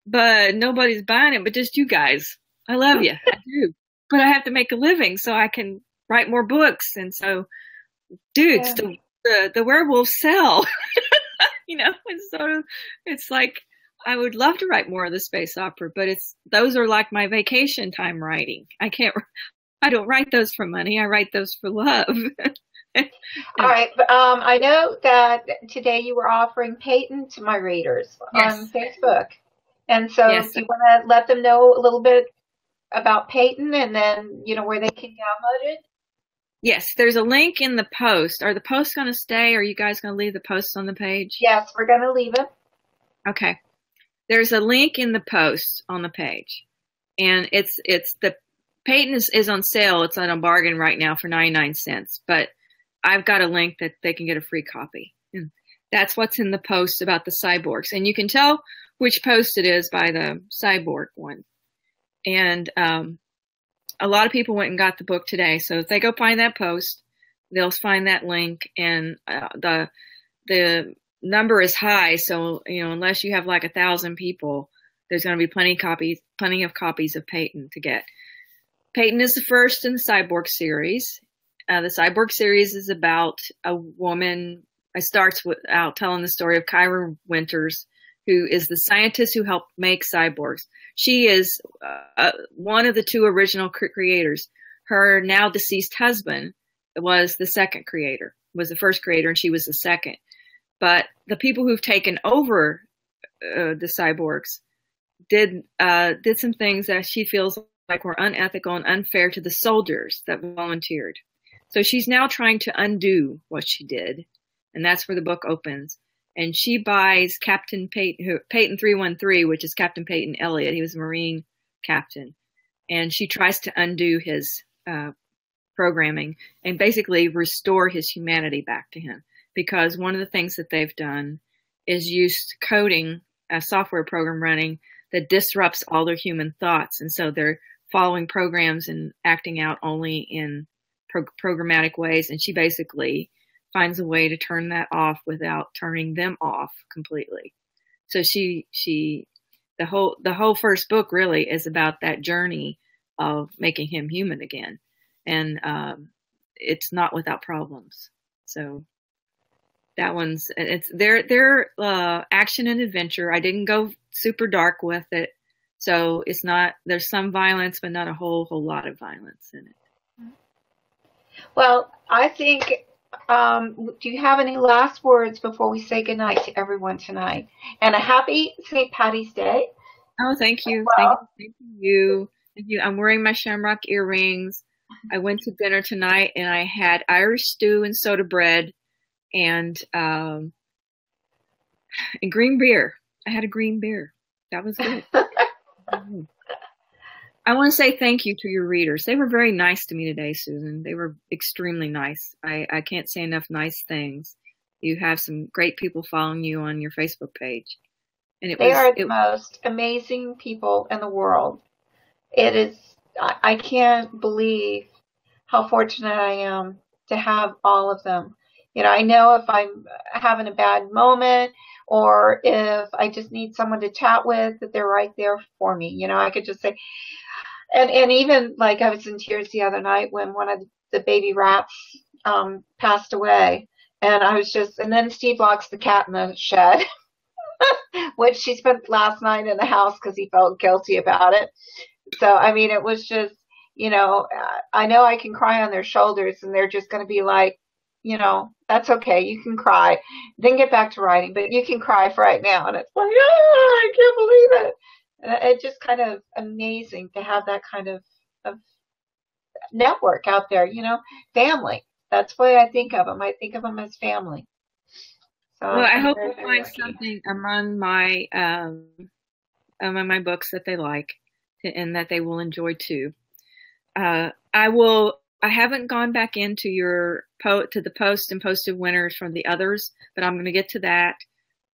But nobody's buying it but just you guys. I love you. I do. But I have to make a living so I can write more books. And so, dudes, the werewolves sell. And so it's like, I would love to write more of the space opera, but those are like my vacation time writing. I don't write those for money. I write those for love. All right. I know that today you were offering Peyton to my readers on Facebook. And so do you want to let them know a little bit about Peyton and then, where they can download it? Yes, there's a link in the post. Are the posts going to stay? Or are you guys going to leave the posts on the page? Yes, we're going to leave it. Okay. There's a link in the post on the page. And it's the Peyton is on sale. It's on a bargain right now for 99 cents. But I've got a link that they can get a free copy. And that's what's in the post about the cyborgs. And you can tell which post it is by the cyborg one. And a lot of people went and got the book today. So if they go find that post, they'll find that link. And the number is high. So, unless you have like 1,000 people, there's going to be plenty of copies of Peyton to get. Peyton is the first in the Cyborg series. The Cyborg series is about a woman. It starts out telling the story of Kyra Winters, who is the scientist who helped make cyborgs. She is one of the two original creators. Her now deceased husband was the second creator, was the first creator, and she was the second. But the people who've taken over the cyborgs did some things that she feels like were unethical and unfair to the soldiers that volunteered. So she's now trying to undo what she did, and that's where the book opens. And she buys Captain Peyton 313, which is Captain Peyton Elliott. He was a Marine captain. And she tries to undo his programming and basically restore his humanity back to him. Because one of the things that they've done is used coding, a software program running that disrupts all their human thoughts. And so they're following programs and acting out only in programmatic ways. And she basically finds a way to turn that off without turning them off completely. So the whole first book really is about that journey of making him human again. And it's not without problems. So that one's, they're action and adventure. I didn't go super dark with it. So it's not, there's some violence, but not a whole lot of violence in it. Well, I think, do you have any last words before we say goodnight to everyone tonight? And a happy St. Patty's Day. Oh, thank you. Well, Thank you. I'm wearing my shamrock earrings. I went to dinner tonight and I had Irish stew and soda bread and green beer. I had a green beer. That was good. I want to say thank you to your readers. They were very nice to me today, Susan. They were extremely nice. I can't say enough nice things. You have some great people following you on your Facebook page. And they are the most amazing people in the world. It is, I can't believe how fortunate I am to have all of them. You know, I know if I'm having a bad moment or if I just need someone to chat with, that they're right there for me. You know, I could just say, and even like I was in tears the other night when one of the baby rats passed away, and I was just, and then Steve locks the cat in the shed, which she spent last night in the house because he felt guilty about it. So I mean, it was just, you know I can cry on their shoulders, and they're just going to be like, you know, that's okay, you can cry, then get back to writing, but you can cry for right now. And it's like, I can't believe it. It's just kind of amazing to have that kind of network out there, you know, family. That's the way I think of them. I think of them as family. So well, I hope you find something among my books that they like and that they will enjoy too. I haven't gone back into the post and posted winners from the others, but I'm going to get to that.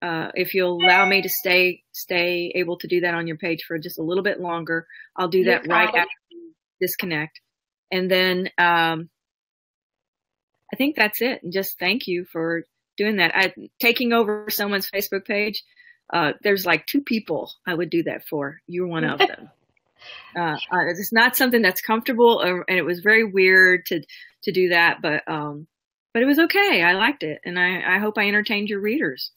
If you'll allow me to stay able to do that on your page for just a little bit longer, I'll do that right after you disconnect. And then I think that's it. And just thank you for doing that. Taking over someone's Facebook page, there's like 2 people I would do that for. You're one of them. It's not something that's comfortable, and it was very weird to do that, but it was okay. I liked it, and I hope I entertained your readers.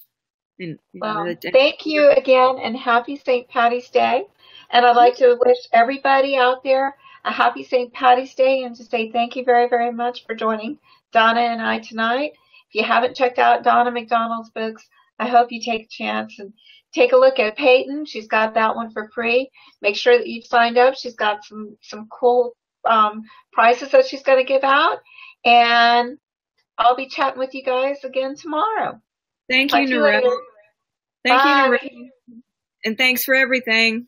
And, well, thank you again, and happy St. Patty's Day. And I'd like to wish everybody out there a happy St. Patty's Day, and to say thank you very, very much for joining Donna and I tonight. If you haven't checked out Donna McDonald's books, I hope you take a chance and take a look at Peyton. She's got that one for free. Make sure that you've signed up. She's got some cool prizes that she's going to give out. And I'll be chatting with you guys again tomorrow. Thank you, Narelle. Thank you, Narelle. And thanks for everything.